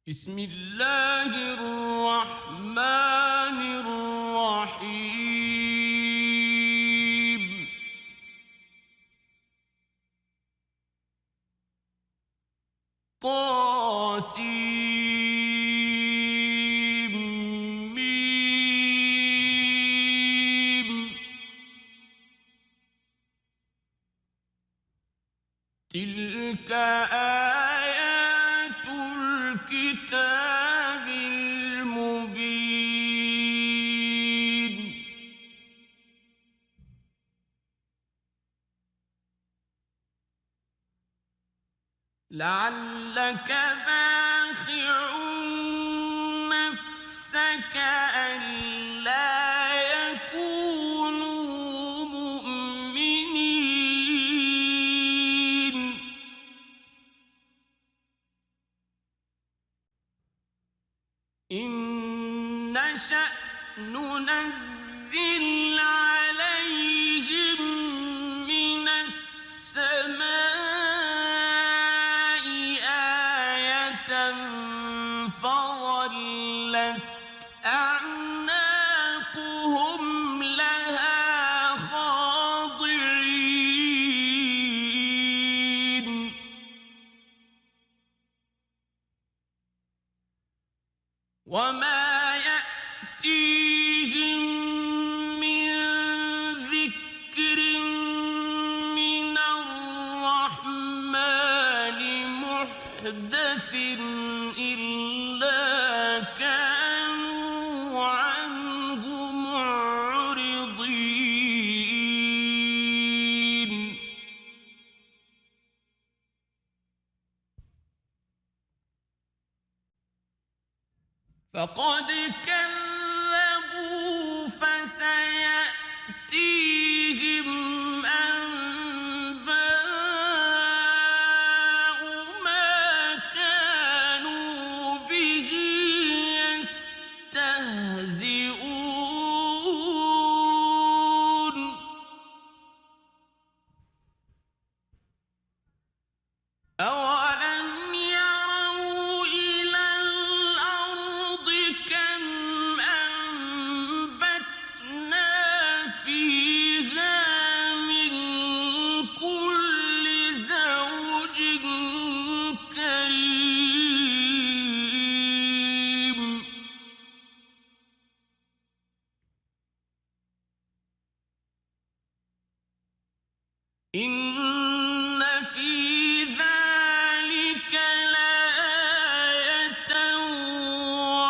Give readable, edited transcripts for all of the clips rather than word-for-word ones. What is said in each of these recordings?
بسم الله الرحمن الرحيم طاسيم تلك آيات الكتاب المبين لعلك باخع نفسك ألا يكونوا مؤمنين إن نشأ ننزل عليهم من السماء آية فظلت أعناقهم لها خاضعين وما يأتيهم من ذكر من الرحمن محدث إلا كانوا عنه معرضين فقد كذبوا فسيأتيهم أنباء ما كانوا به يستهزئون أولم يروا إلى الأرض كم أنبتنا فيها من كل زوج كريم إن في ذلك لآية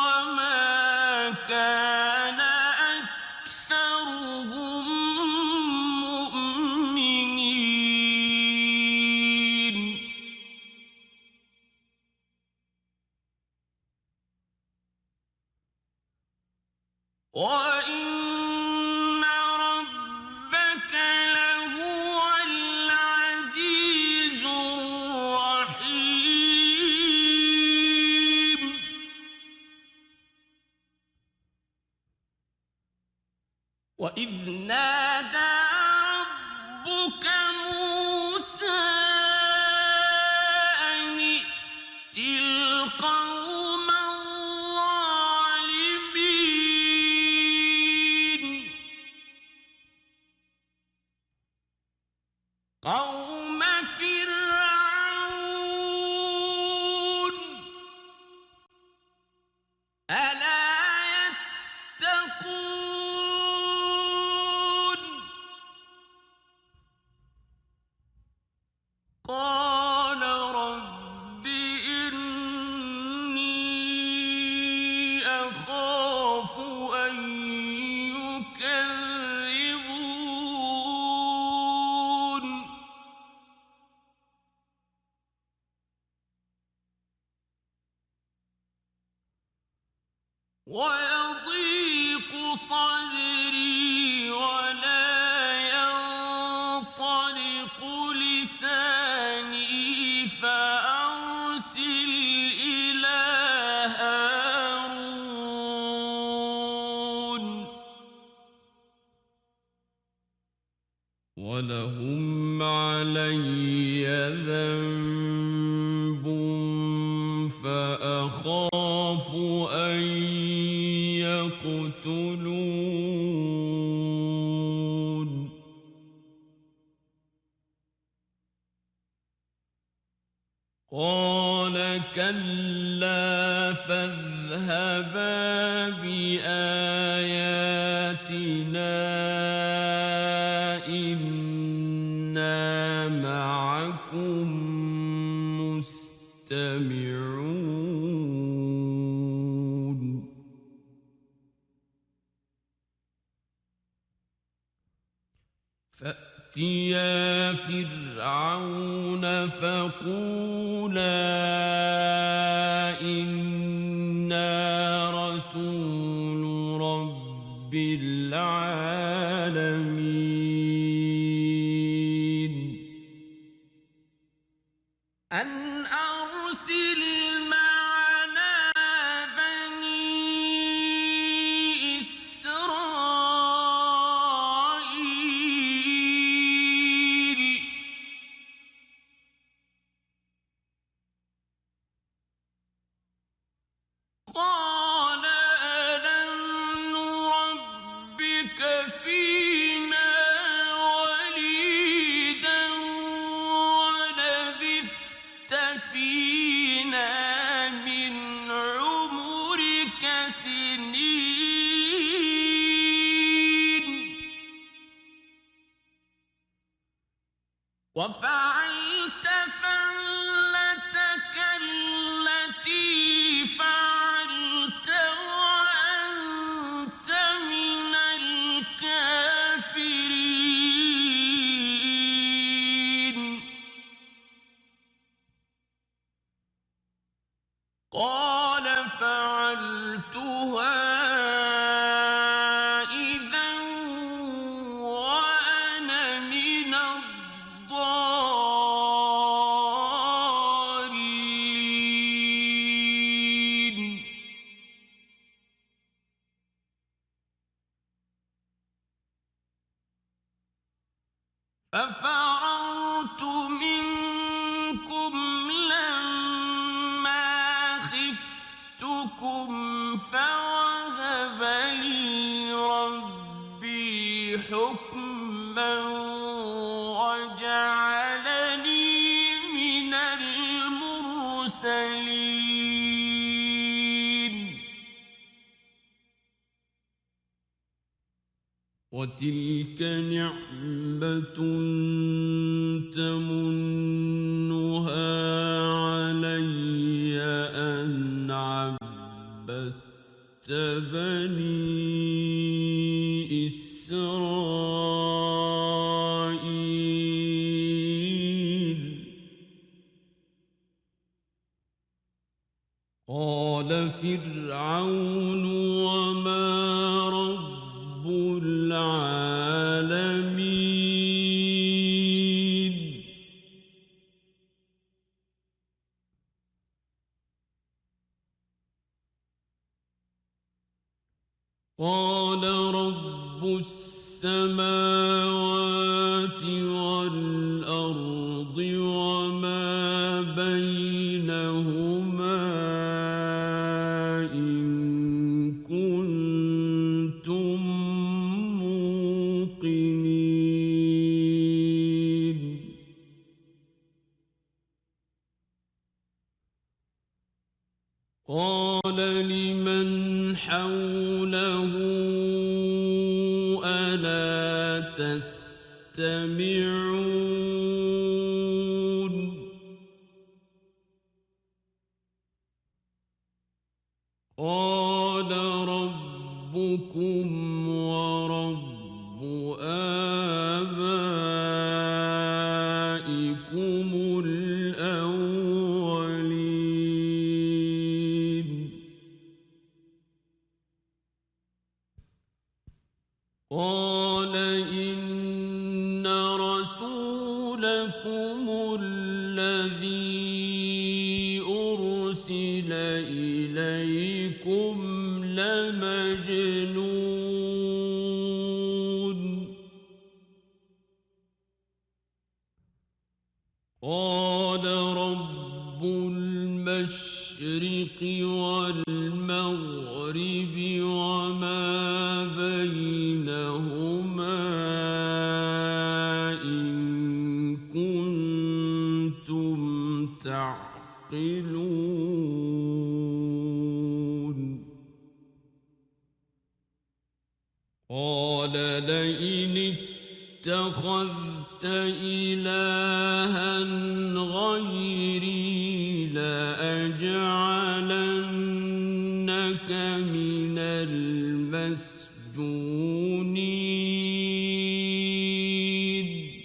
وما كان أكثرهم مؤمنين وإن ربك لهو العزيز الرحيم وإذ نادى ربك موسى أن ائت القوم الظالمين قوم فرعون ألا يتقون قال رب إني أخاف أن يكذبون ويضيق صدري ولا ينطلق لساني فأرسل إلى هارون ولهم علي ذنب فأخاف قال كلا فاذهبا بآياتنا إنا معكم مستمعون فأتيا فرعون فقولا إنا رسول رب العالمين أن أرسل معنا بني إسرائيل قال ألم نربك فينا وليدا ولبثت فينا من عمرك سنين وفعلت فعلتك التي فعلت وأنت من الكافرين قال فعلتها إذا وأنا من الضالين ففررت منكم لما خفتكم فوهب لي ربي حكما وجعلني من المرسلين وتلك نعمة تمنها علي أن عبدت بني إسرائيل قال فرعون وما رب العالمين قال رب السماوات والأرض وما بينهما إن كنتم موقنين قال لمن حوله ألا تستمعون قال ربكم ورب آبائكم الأولين قال إن رسولكم الذي أرسل إليكم لمجنون قال رب المشرق والمغرب وما بينهما إن كنتم تعلمون يعقلون قال لئن اتخذت إلها غيري لأجعلنك من المسجونين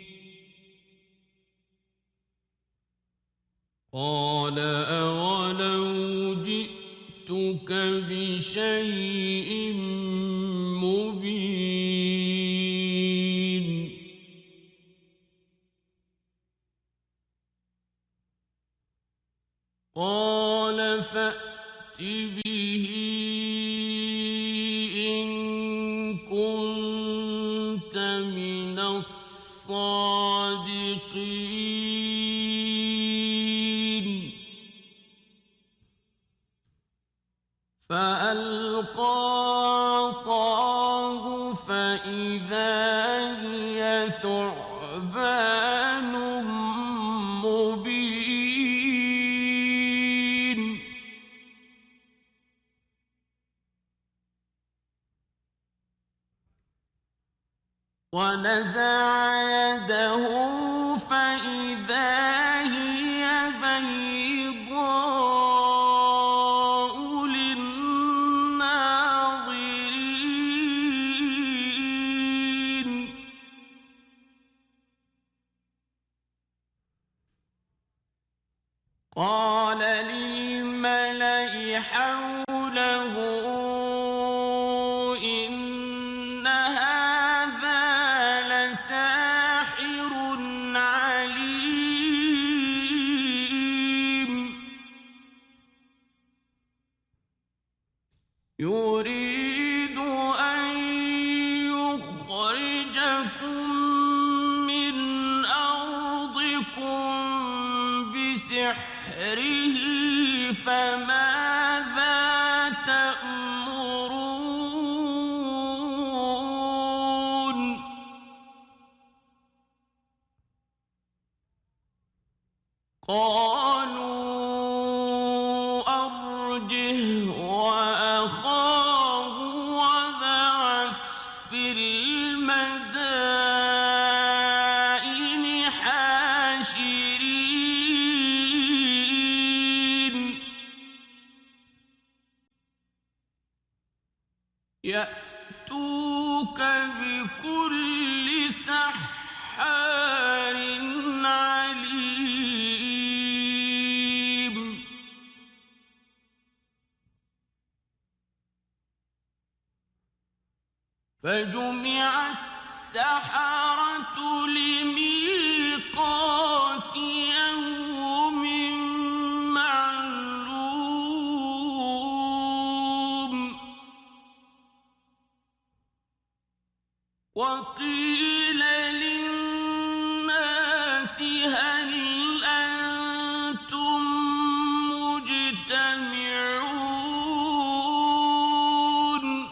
قال أولو جئتك بشيء مبين قال فأت به إن كنت من الصادقين فألقى عصاه فإذا هي ثعبان مبين ونزع يده فإذا هي بيضاء للناظرين قال للملأ حوله إن هذا لساحر عليم يريد أن يخرجكم من أرضكم بسحره فماذا تأمرون قالوا أرجه وأخاه وابعث في المدائن حاشرين يأتوك بكل سحار عليم فجمع السحرة لميقات يوم معلوم وقيل للناس هل أنتم مجتمعون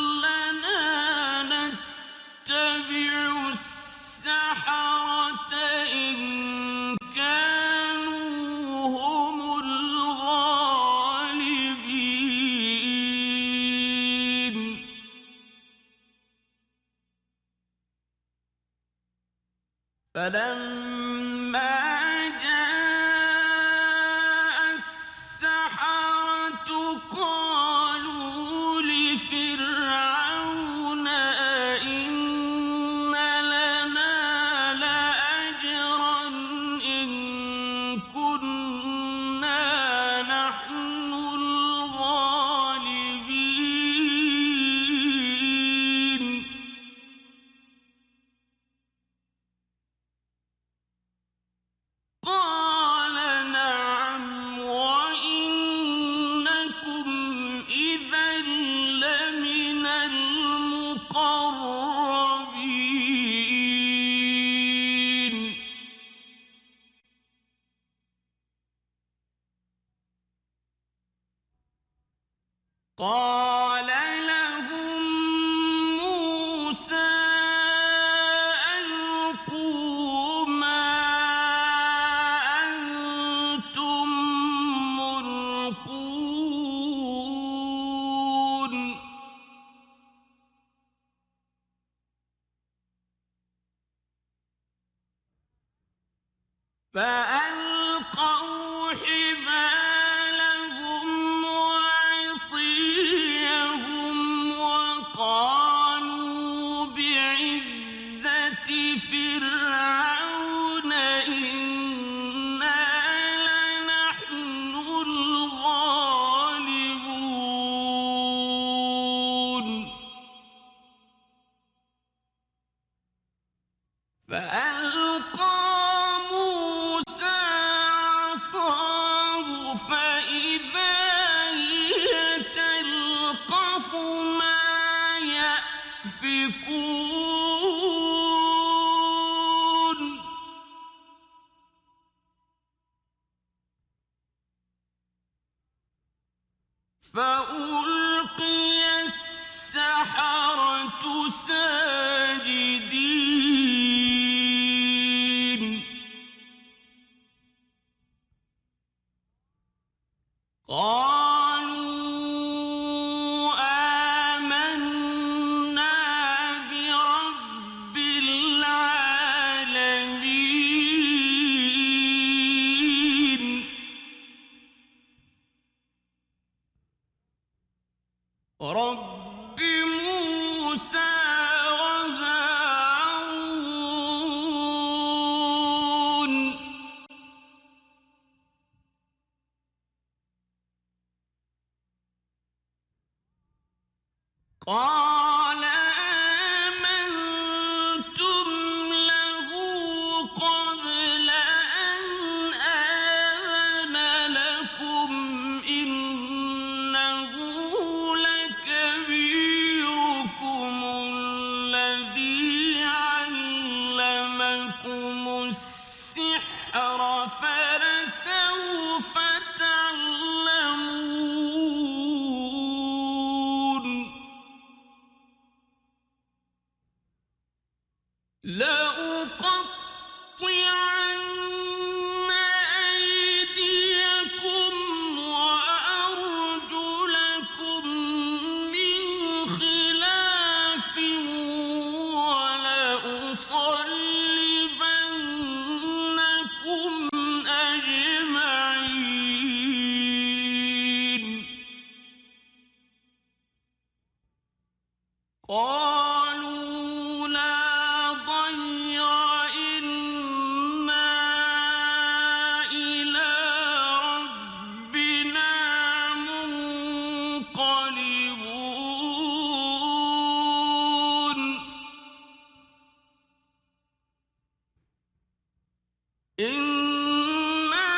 لعلنا نتبع السحرة إن كانوا هم الغالبين فلما جاء السحرة قالوا لفرعون أئن لنا لأجرا إن كنا نحن الغالبين قال نعم وإنكم إذا لمن المقربين قال لهم موسى فألقوا حبالهم وعصيهم وقالوا بعزة فرعون إنا لنحن الغالبون فألقى موسى عصاه فإذا هي تلقف ما يأفكون فألقي السحرة ساجدين قالوا آمنا برب العالمين رب موسى وهارون قال آمنتم له قبل أن آذن لكم إنه لكبيركم الذي علمكم السحر فلسوف تعلمون لأقطعن أيديكم وأرجلكم من خلاف ولأصلبنكم أجمعين قالوا لا ضير إنا إلى ربنا منقلبون إنا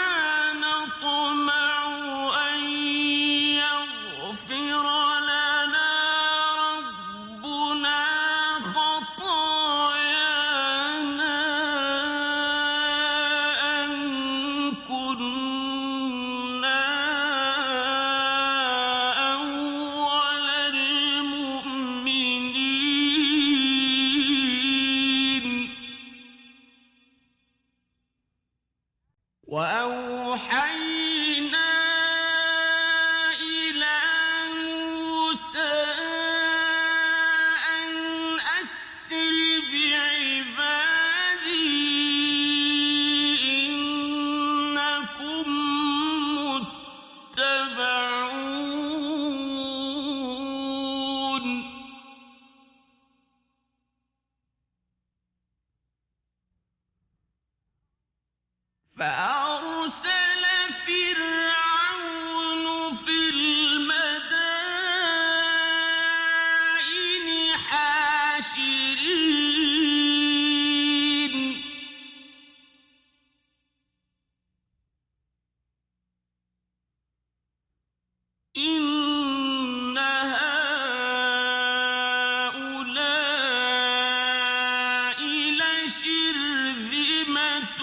نطمع أن يغفر لنا ربنا خطايانا أن كنا أول المؤمنين وأوحينا إلى موسى أن أسر بعبادي إنكم متبعون فأرسل فرعون في المدائن حاشرين إن هؤلاء لشرذمة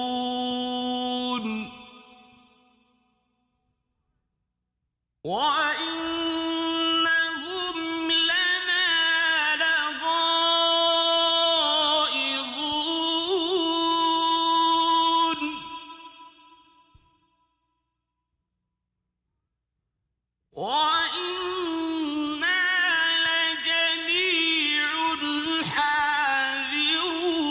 قليلون وإنهم لنا لغائظون وإنا لجميع حاذرون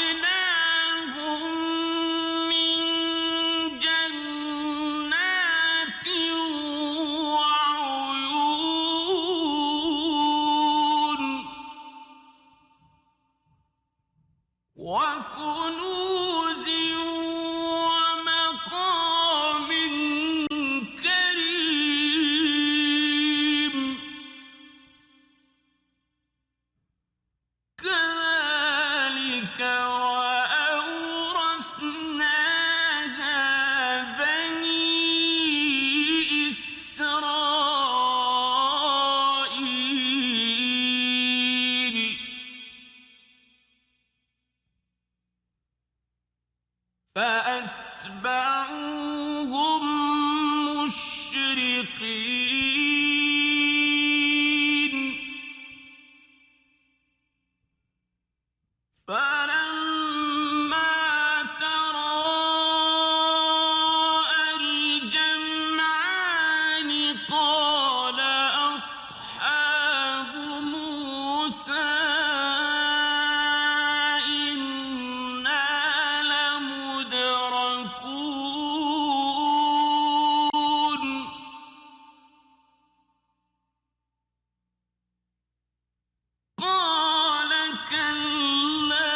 فأخرجناهم من جنات وعيون وكنوز ومقام كريم كذلك وأورثناها بني إسرائيل فأتبعوهم مشرقين فلما تراءى الجمعان قال أصحاب موسى إنا لمدركون قال كلا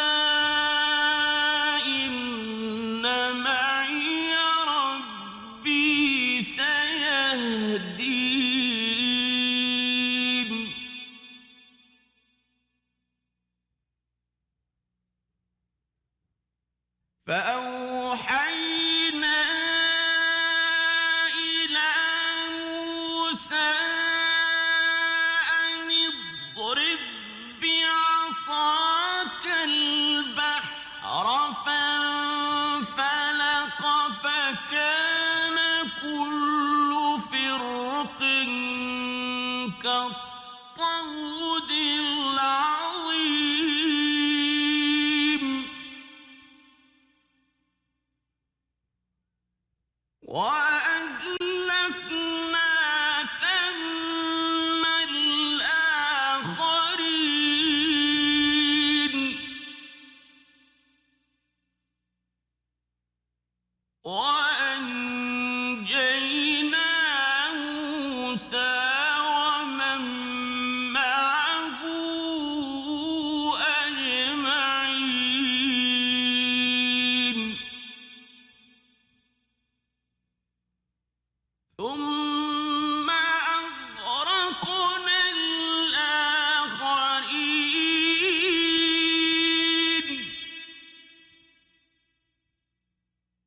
إن معي ربي سيهدين فأوحينا إلى موسى أن اضرب بعصاك البحر فانفلق فكان كل فرق كالطود العظيم وأزلفنا ثم الآخرين وأنجينا موسى ومن معه أجمعين ثم أغرقنا الآخرين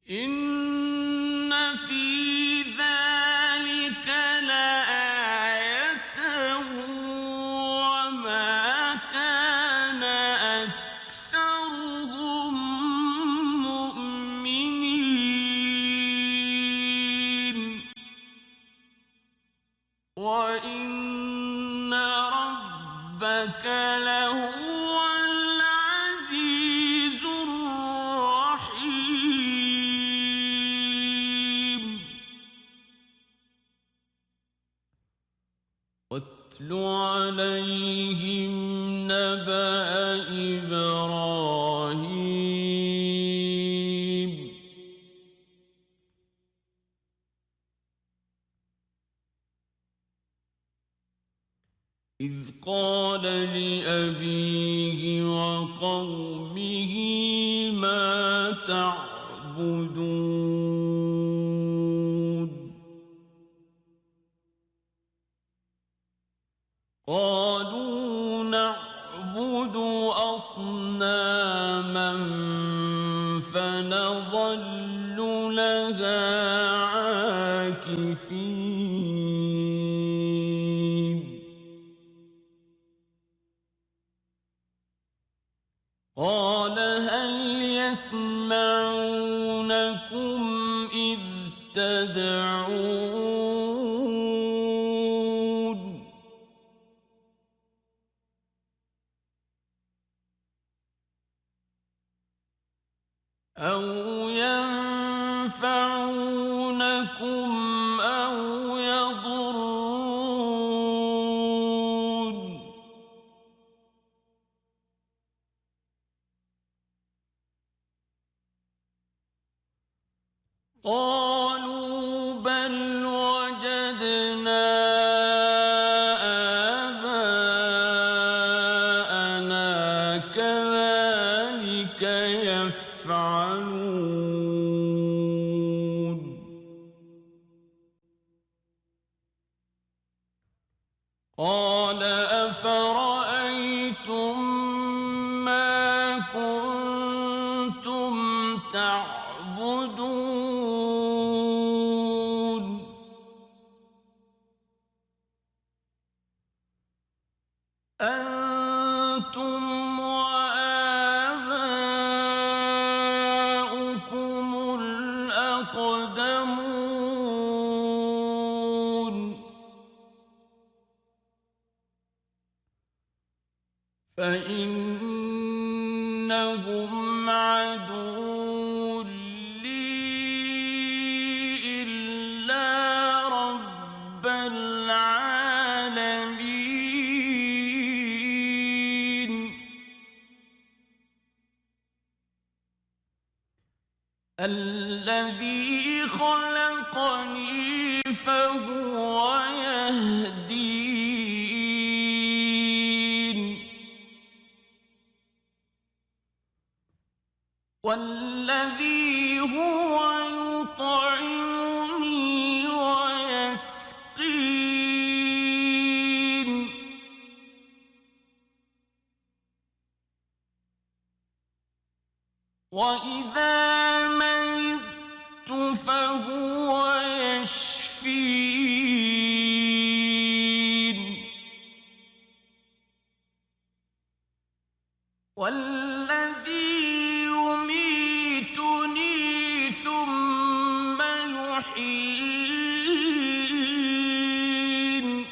إن في ذلك لآية وما كان أكثرهم مؤمنين وإن ربك لهو العزيز الرحيم واتل عليهم نبأ إبراهيم إذ قال لأبيه وقومه ما تعبدون قالوا نعبد أصناما فنظل لها عاكفين قال هل يسمعونكم إذ تدعون أو ينفعونكم أو يضرون قالوا بل وجدنا آباءنا كذلك يفعلون قال أفرأيتم ما كنتم تعبدون أنتم وآباؤكم الأقدمون فإنهم عدو لي إلا رب العالمين الذي خلقني فهو يهدين والذي هو يطعمني ويسقين وإذا مرضت فهو يشفين والذي يميتني ثم يحيين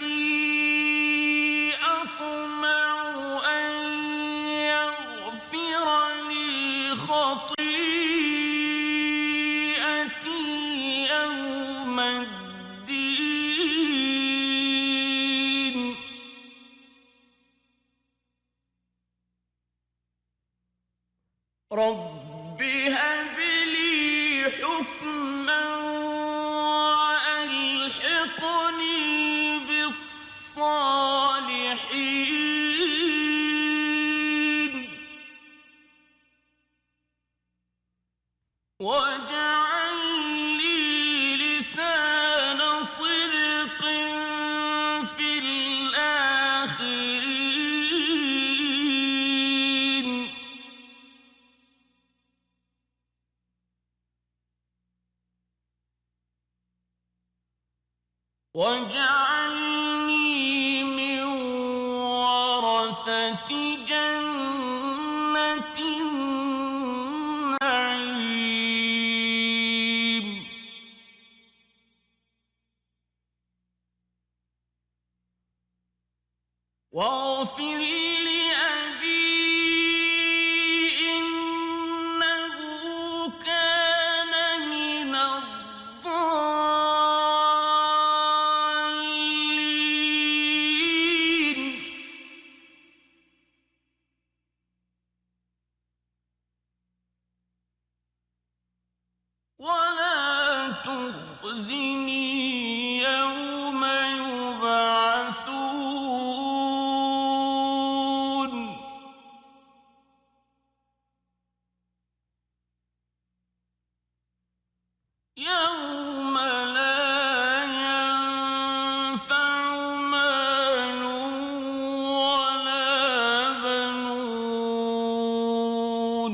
والذي أطمع أن يغفر لي خطيئتي يوم الدين رب هب لي حكما وألحقني بالصالحين واجعل لي لسان صدق في الآخرين واجعلني من ورثة جنة النعيم واغفر لأبي إنه كان من الضالين ولا تخزني يوم يبعثون يوم لا ينفع مال ولا بنون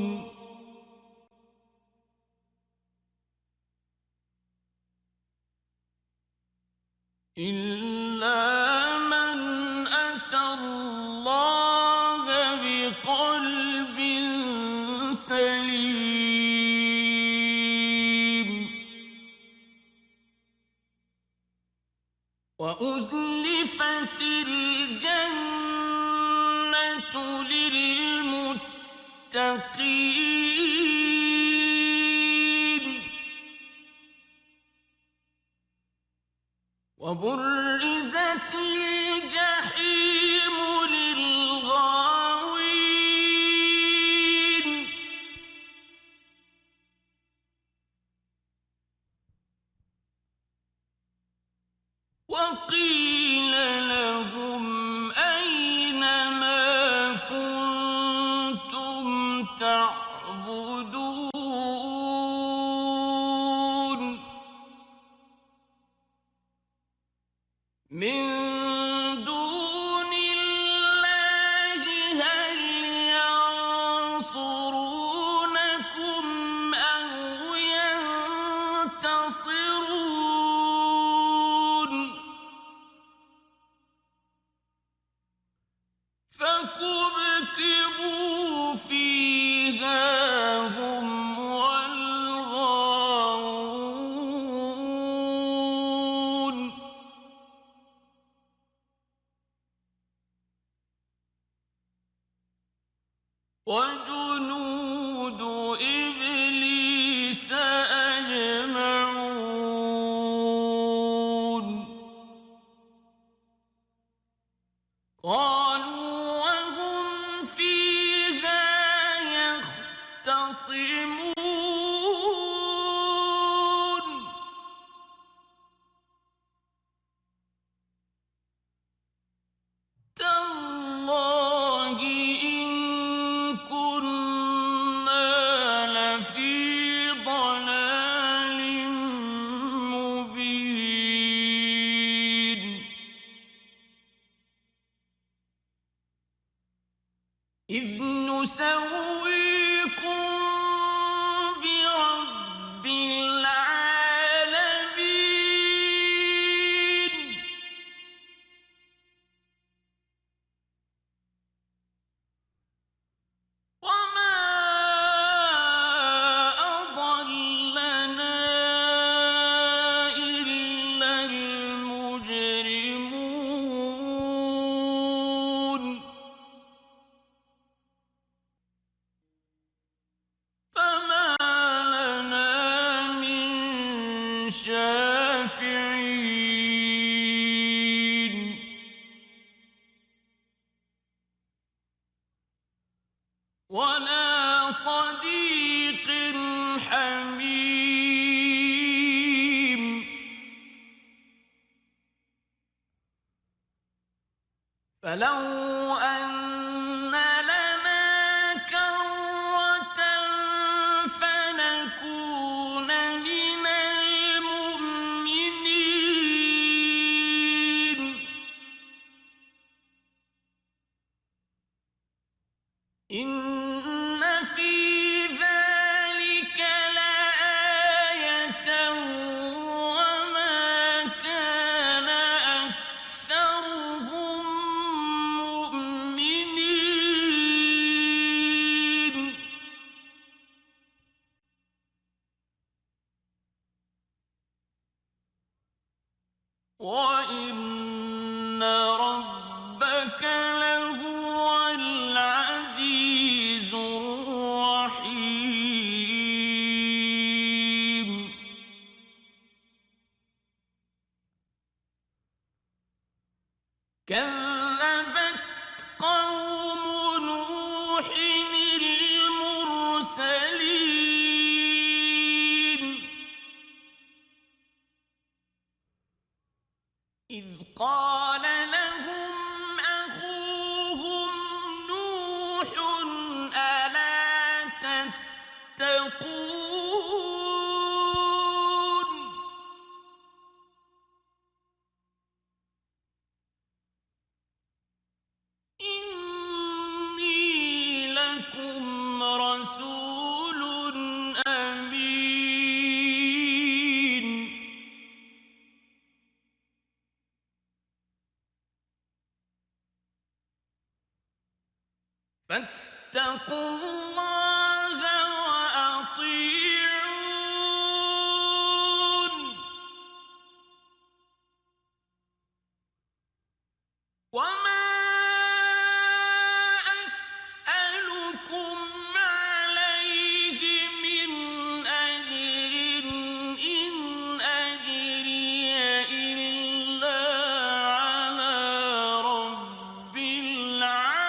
إلا من أتى الله بقلب سليم وأزلفت الجنة للمتقين وبرزت الجحيم للغاوين وقيل لهم أين ما كنتم تعبدون من دون الله هل ينصرونكم أو ينتصرون فكبكبوا فيها هم والغاوون وجنود إبليس أجمعون قالوا وهم فيها يختصمون تالله إن كنا لفي ضلال مبين إذ نسويكم برب العالمين وما أضلنا إلا المجرمون فما لنا من شافعين ولا صديق حميم فلو أن لنا كرة فنكون من المؤمنين إن في ذلك لآية وما كان أكثرهم مؤمنين وإن ربك لهو العزيز الرحيم كذبت قوم نوح المرسلين إذ قال لهم أخوهم نوح ألا تتقون إني لكم رسول أمين فاتقوا الله وأطيعون وما أسألكم عليه من أجر إن أجري إلا على رب العالمين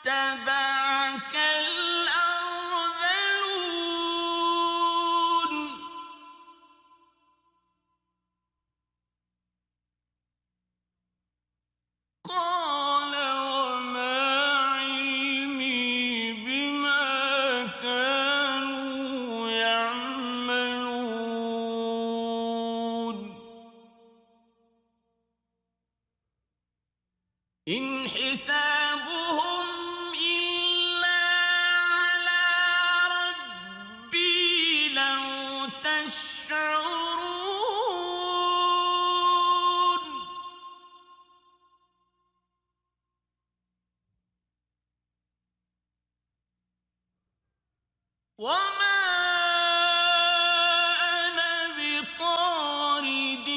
اتبعك الأرذلون قال وما علمي بما كانوا يعملون إن حسابهم إلا على ربي لو تشعرون وما أنا بطارد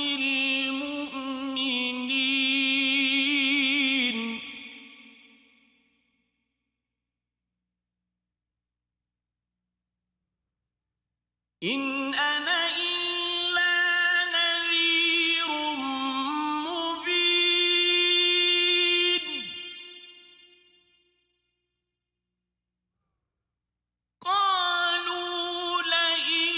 المؤمنين إن أنا إلا نذير مبين قالوا لئن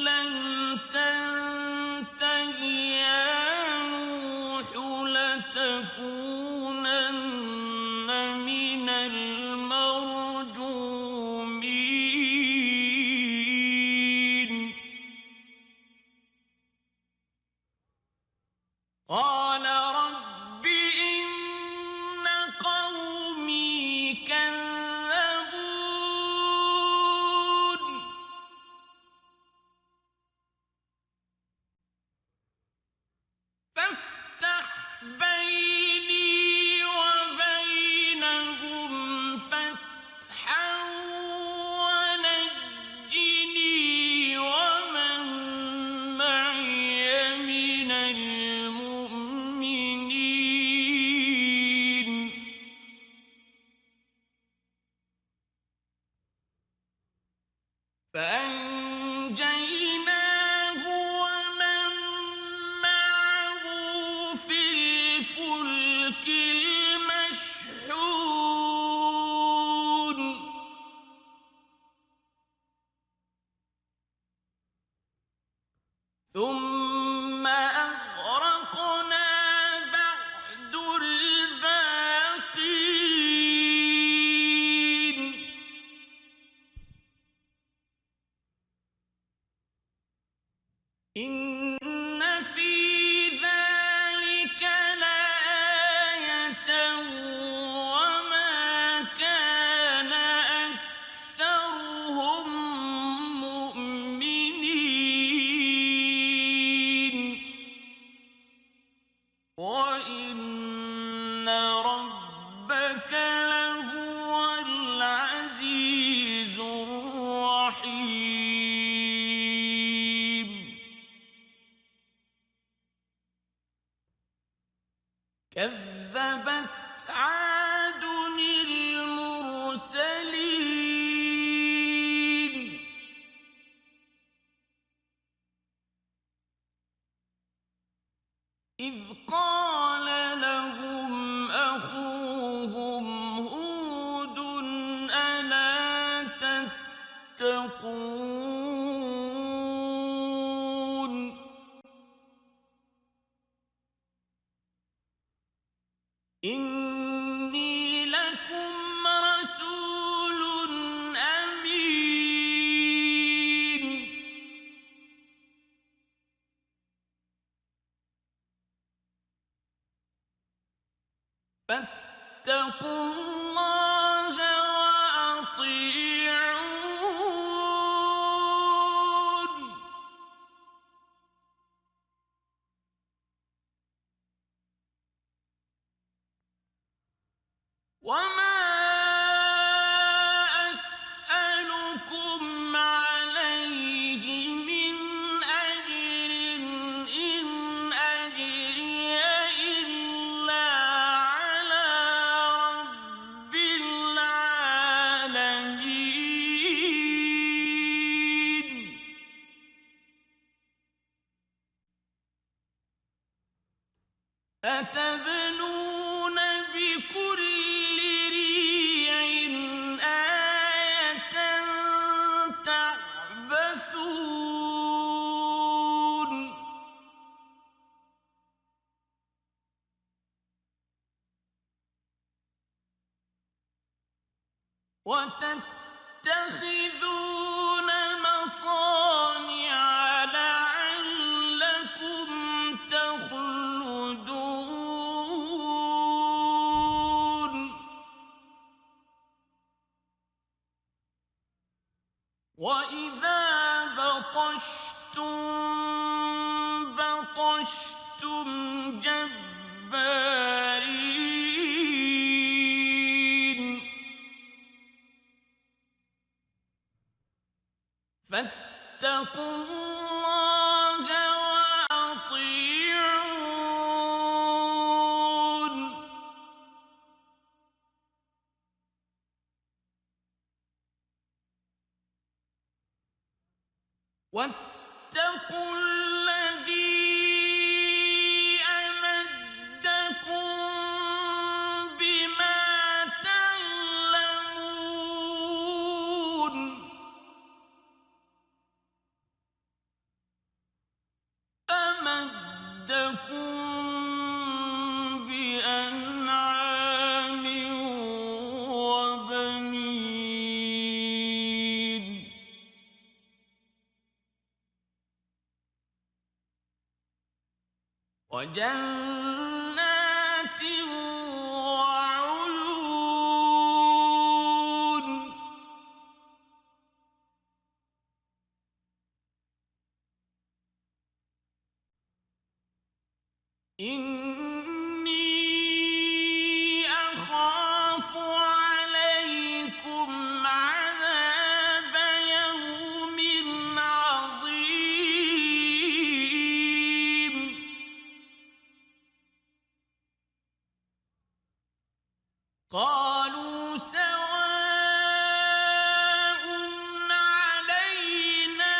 لم تنته يا نوح لتكونن من المرجومين قال رب إن قومي كذبون فافتح بيني وبينهم فتحا ونجني ومن معي من المؤمنين فأنجيناه ومن معه في الفلك المشحون ثم أغرقنا بعد الباقين إن في ذلك لآية وما كان أكثرهم مؤمنين وإن ربك لهو العزيز الرحيم كذبت عاد المرسلين إذ قال لهم أخوهم هود ألا تتقون إني لكم رسول أمين فاتقوا الله وأطيعون وما أسألكم عليه من أجر إن أجري إلا على رب وتتخذون مصانع لعلكم تخلدون وإذا بطشتم بطشتم جبارين فاتقوا الله وأطيعون واتقوا الذي أمدكم بما تعلمون أمدكم بأنعام وبنين وجنات وعيون إني أخاف عليكم عذاب يوم عظيم قالوا سواء علينا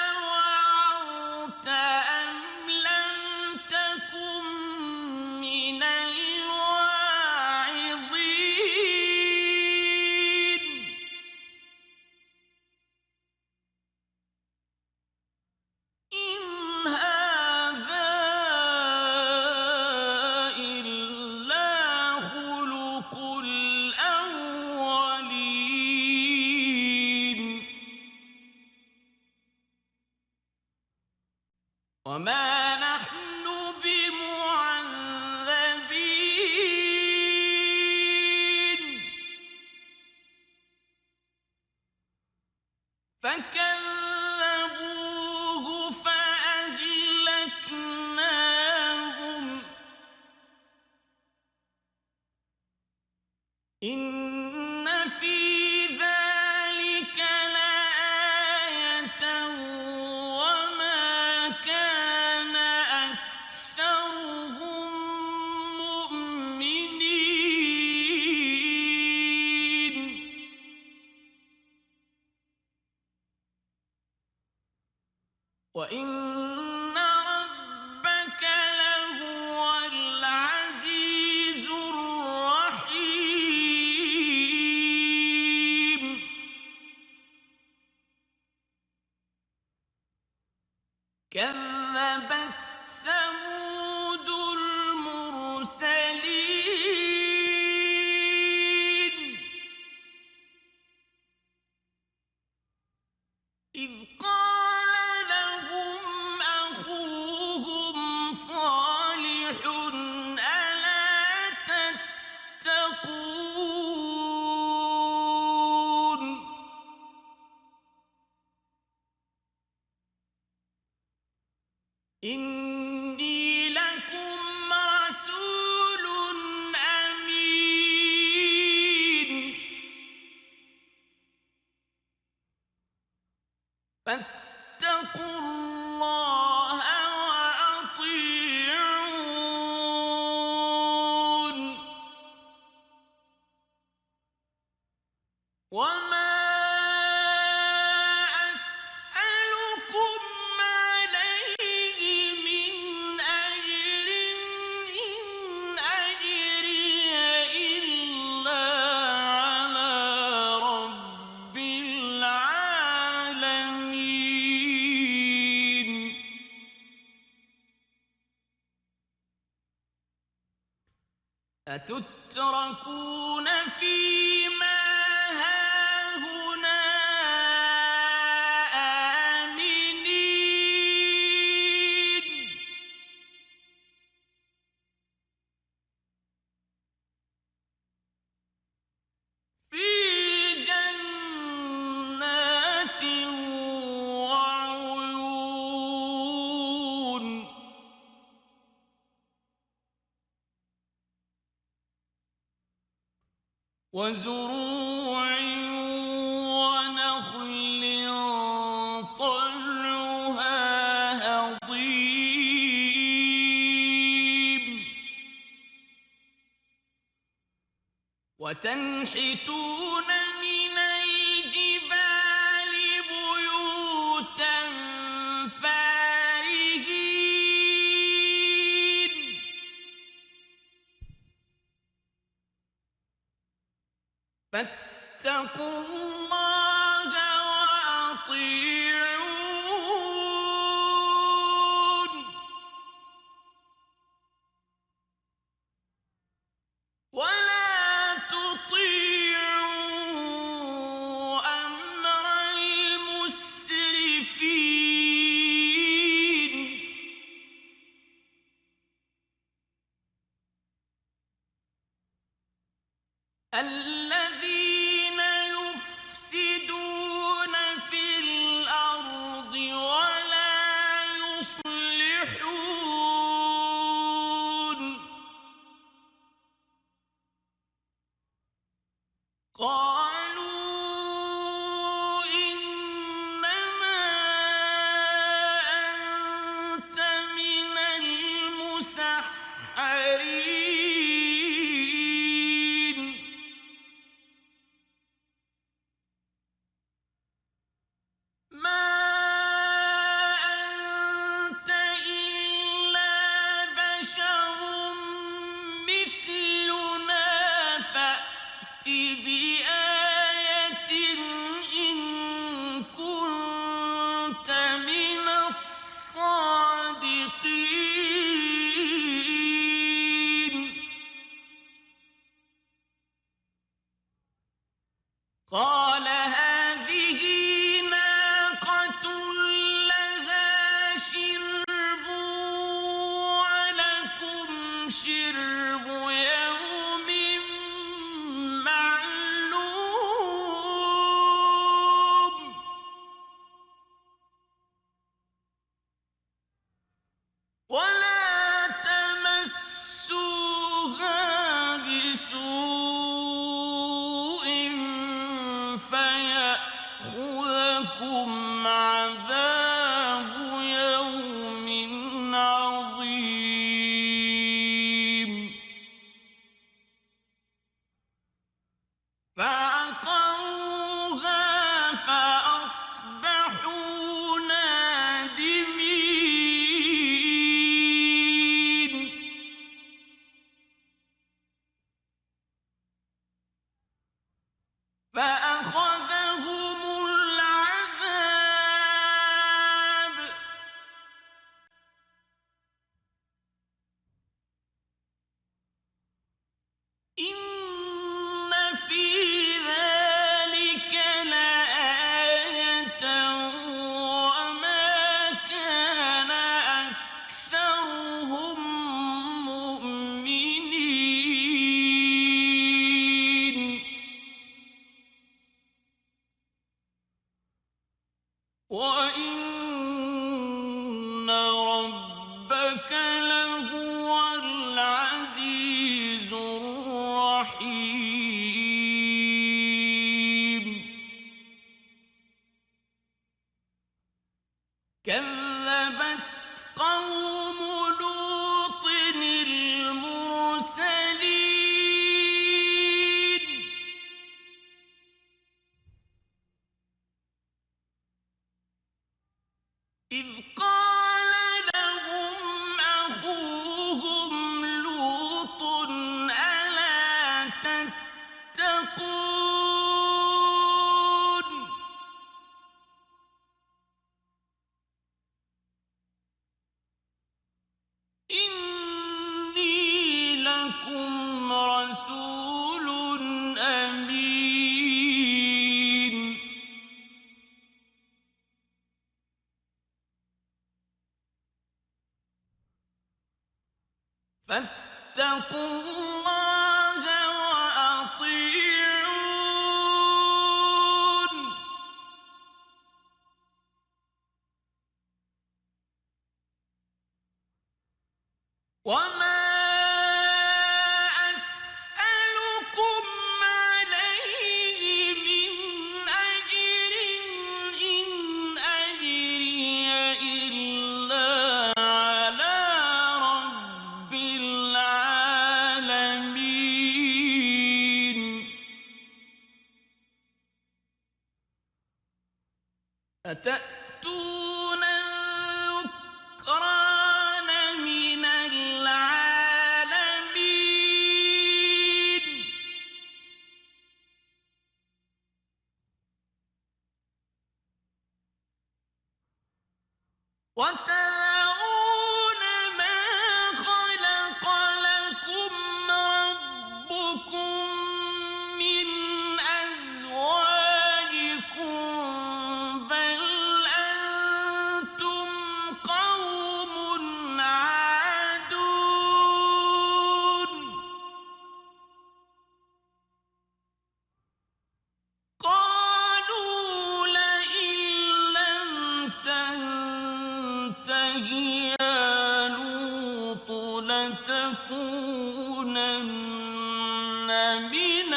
أوعظت أم لم تكن من الواعظين إن هذا إلا خلق الأولين وما نحن بمعذبين فكذبوه فأهلكناهم إن في ذلك لآية وما كان أكثرهم مؤمنين وإن ربك لهو العزيز الرحيم كذبت ثمود المرسلين إذ قال لهم أخوهم صالح ألا تتقون إني لكم رسول أمين فاتقوا الله وأطيعون وما أسألكم عليه من أجر إن أجري إلا على رب العالمين أتتركون فيما هاهنا آمنين في جنات وعيون وزروع ونخل طلعها هضيم وتنحتون من الجبال بيوتا فارهين فاتقوا الله وأطيعون ولا تطيعوا أمر المسرفين الذين يفسدون في الأرض ولا يصلحون قالوا إنما أنت من المسحرين ما أنت إلا بشر مثلنا فأت بآية إن كنت من الصادقين قال هذه ناقة لها شرب ولكم شرب يوم معلوم ولا تمسوها بسوء فيأخذكم عذاب يوم عظيم فعقروها فأصبحوا نادمين فأخذهم العذاب إن في ذلك لآية وما كان أكثرهم مؤمنين وإن ربك لهو العزيز الرحيم كذبت قوم لوط المرسلين إذ قال لهم أخوهم لوط ألا تتقون أتأتون الذكران من العالمين وتذرون ما خلق لكم ربكم من أزواجكم بل أنتم قوم عادون قالوا لئن لم تنته يا لوط لتكونن من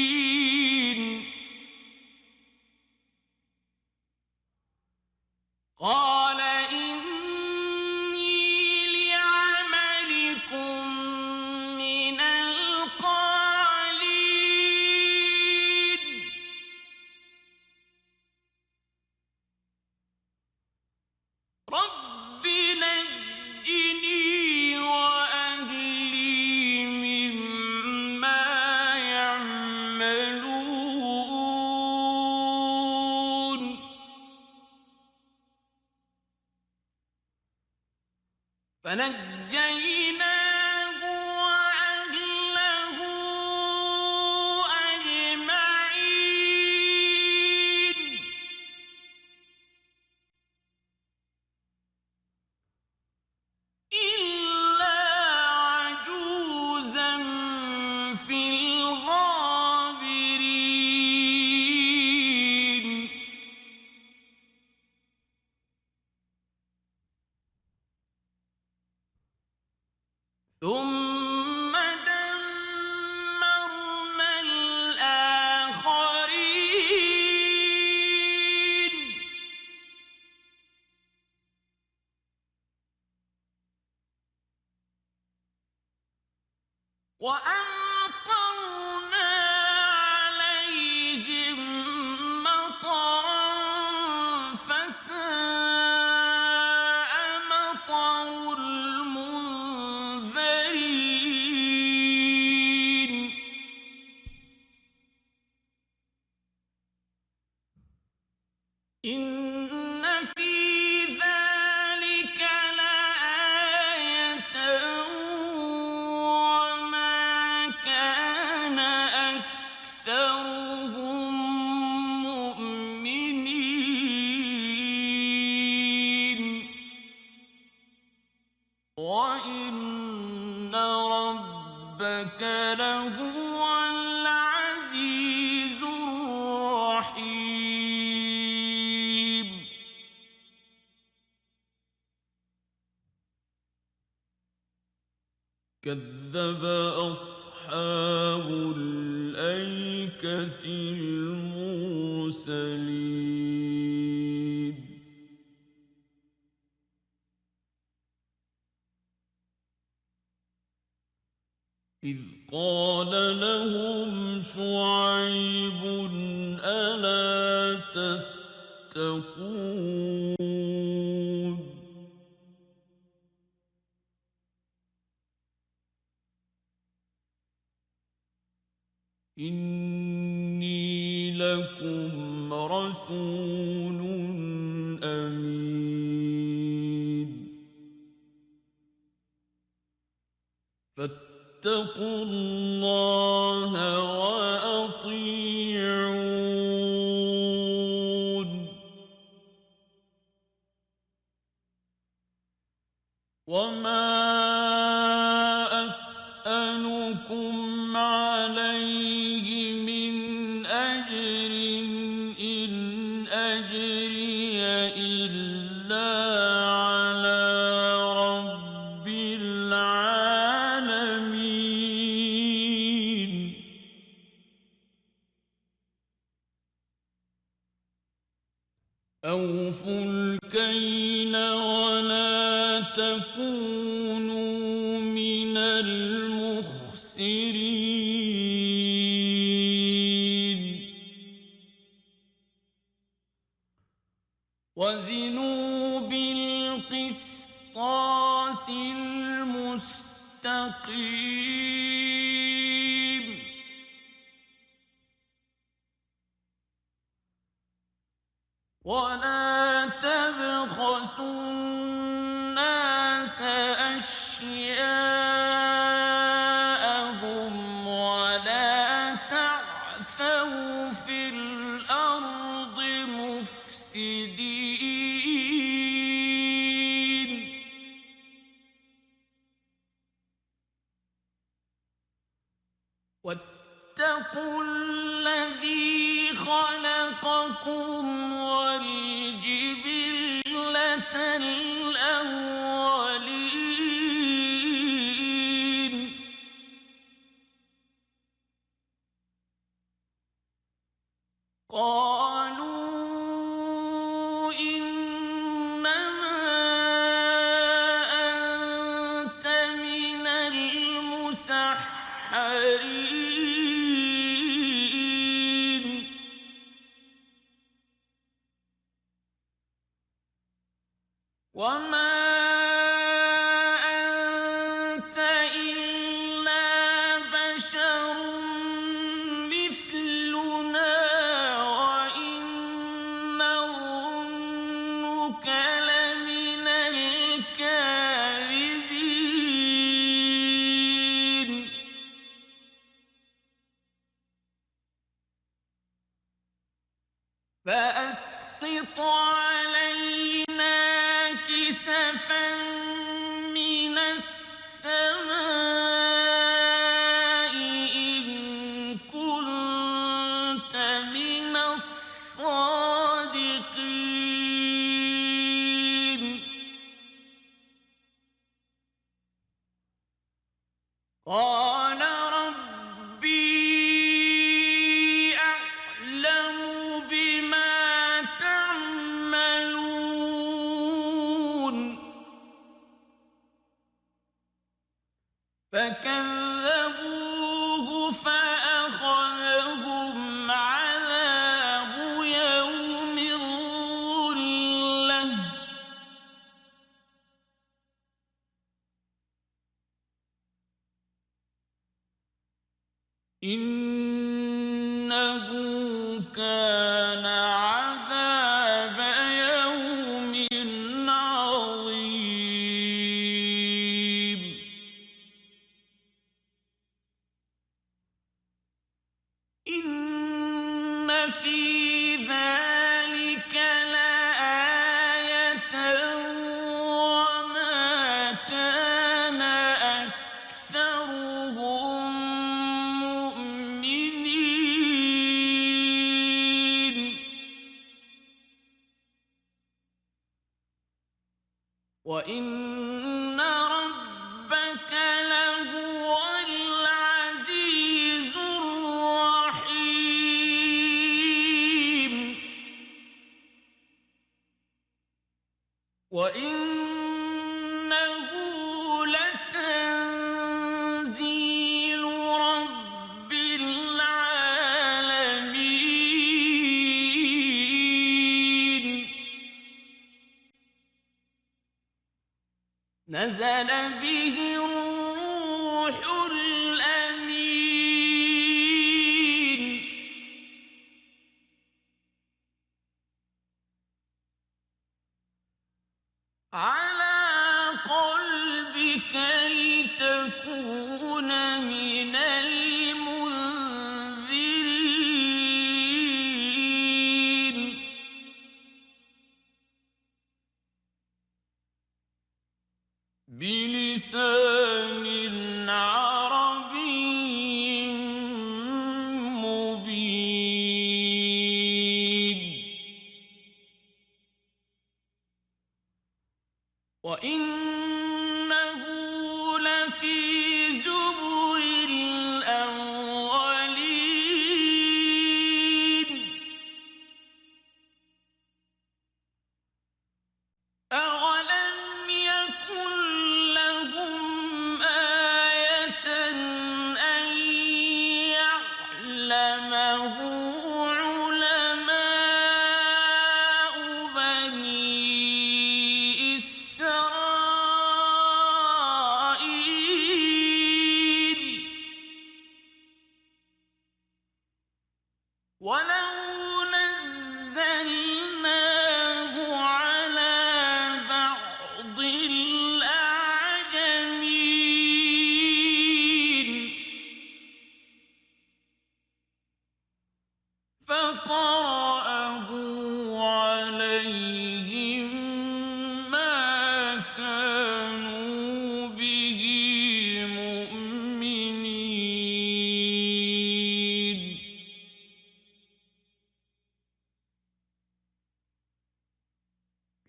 المخرجين قال إني لعملكم من القالين رب نجني وأهلي مما يعملون فنجيناه وأهله أجمعين إلا عجوزا في الغابرين ثم دمرنا الآخرين وأمطرنا عليهم مطرا فساء مطر المنذرين إن في ذلك لآية وما كان أكثرهم مؤمنين وإن ربك لهو العزيز الرحيم كذب أصحاب الأيكة المرسلين إذ قال لهم شعيب ألا تتقون إني لكم رسول أمين فاتقوا الله وأطيعون وما أسألكم عليه من أجر إن أجري إلا على رب العالمين أوفوا الكيل ولا تكونوا من المخسرين مستقيم ولا تبخسوا الناس أشياءهم ولا تعثوا في الأرض مفسدين واتقوا الذي خلقكم والجبلة الأولين قالوا إنما أنت من المسحرين وما أنت إلا بشر مثلنا وإن نظنك لمن الكاذبين فأسقط علينا كسفا من السماء إن كنت من الصادقين قال ربي أعلم بما تعملون فكذبوه فأخذهم عذاب يوم الظلة إنه كان عذاب يوم عظيم إن في ذلك لآية وما كان أكثرهم مؤمنين وإن ربك لهو العزيز الرحيم وإنه لتنزيل رب العالمين نزل به الروح الأمين على قلبك لتكون من المنذرين بلسان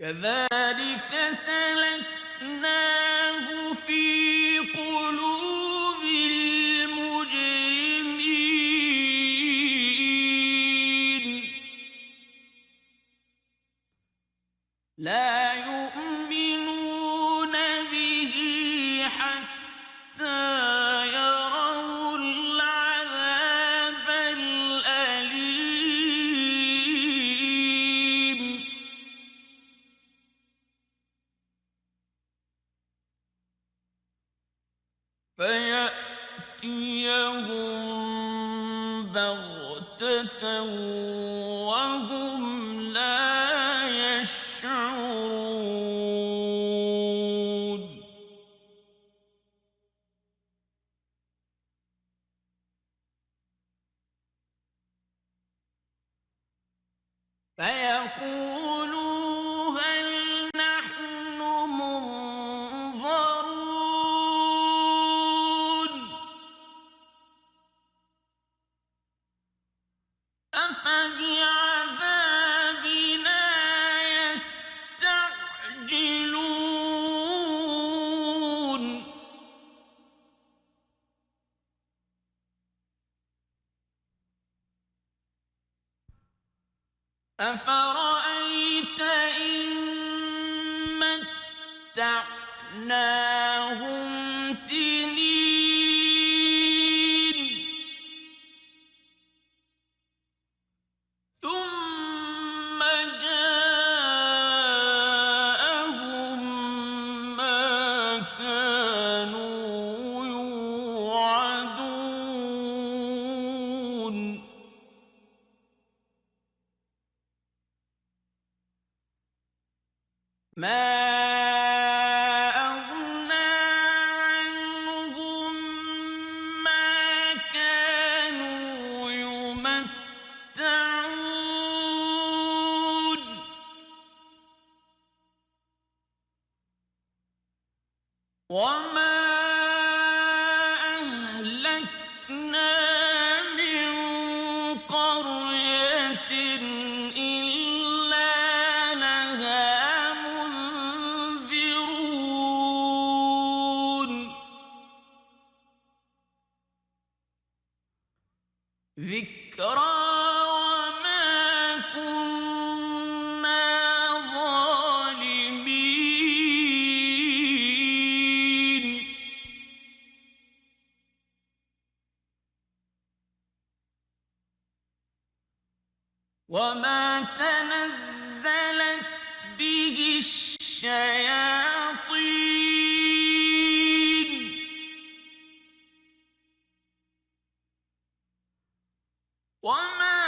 كذلك سلكناه في قلوب المجرمين لا يؤمنون به حتى يروا العذاب الأليم فيأتيهم بغتة وهم لا يشعرون فيقولوا هل نحن منظرون أفبعذابنا يستعجلون أفرأيت إن متعناهم سنين ثم جاءهم ما كانوا يوعدون ما أغنى عنهم ما كانوا يمتعون وما أهلكنا من قرية إلا لها منذرون ذكرى وما كنا ظالمين وما تنزلت به الشياطين وما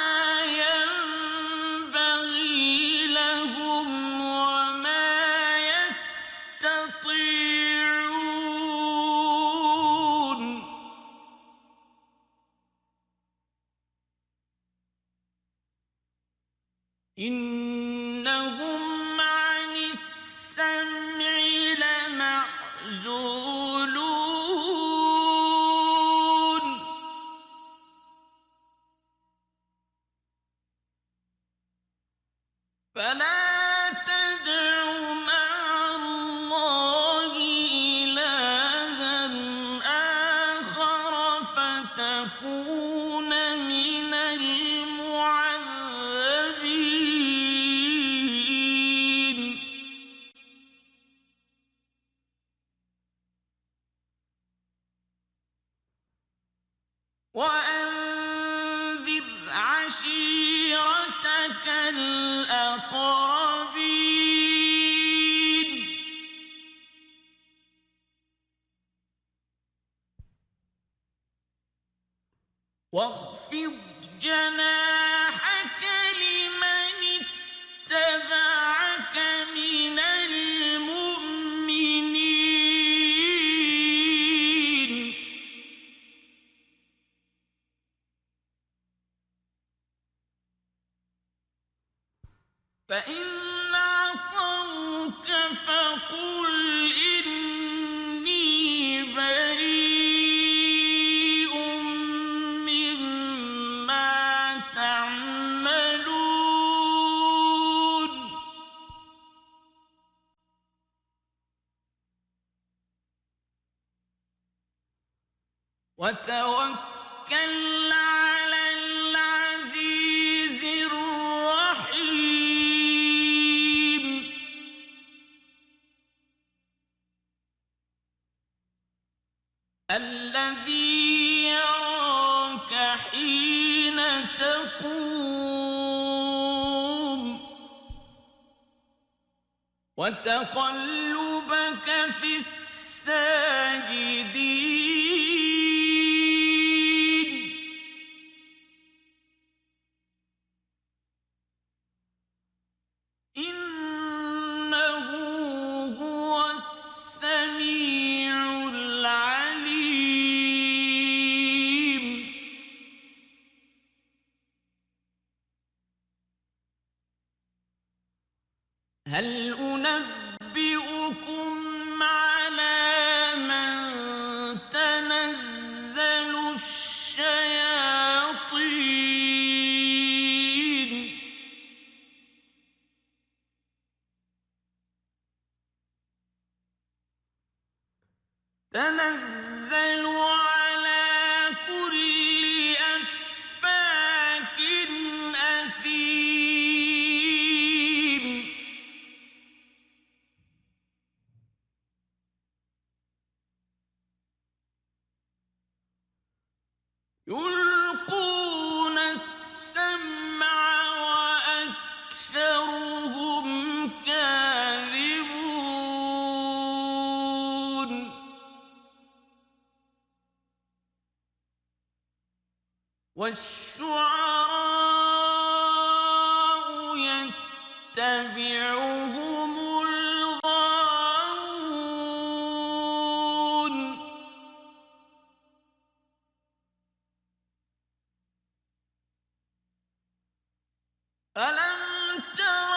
ينبغي لهم وما يستطيعون إنهم عن السمع لمعزولون فلا تدع مع الله إلها آخر فتكون من المعذبين وأنذر عشيرتك الأقربين واخفض جناحك لمن اتبعك من المؤمنين فإن عصوك فقل إني بريء مما تعملون وتوكل على العزيز الرحيم الذي يراك حين تقوم وتقلبك في الساجدين إنه هو السميع العليم هل أنبئكم على من تنزل الشياطين تنزل على كل أفاك أثيم يلقون السمع وأكثرهم كاذبون والشعراء يتبعهم الغاوون ألم تر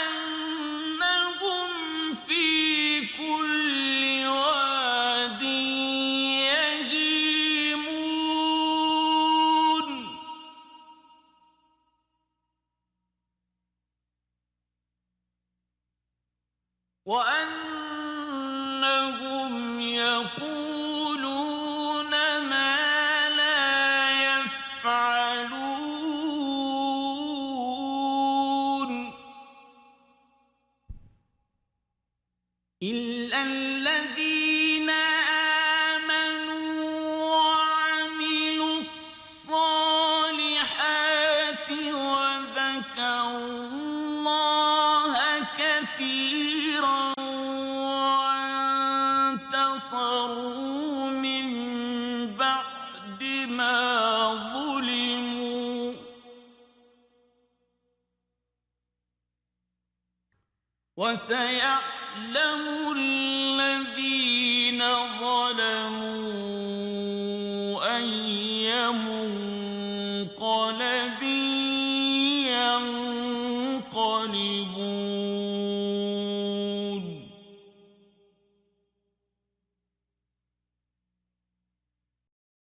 أنهم في كل واد يهيمون وأنهم يقولون ما لا يفعلون إلا الذين آمنوا وعملوا الصالحات وذكروا الله كثيرا وانتصروا من بعد ما ظلموا وسيعلم الذين ظلموا أي منقلب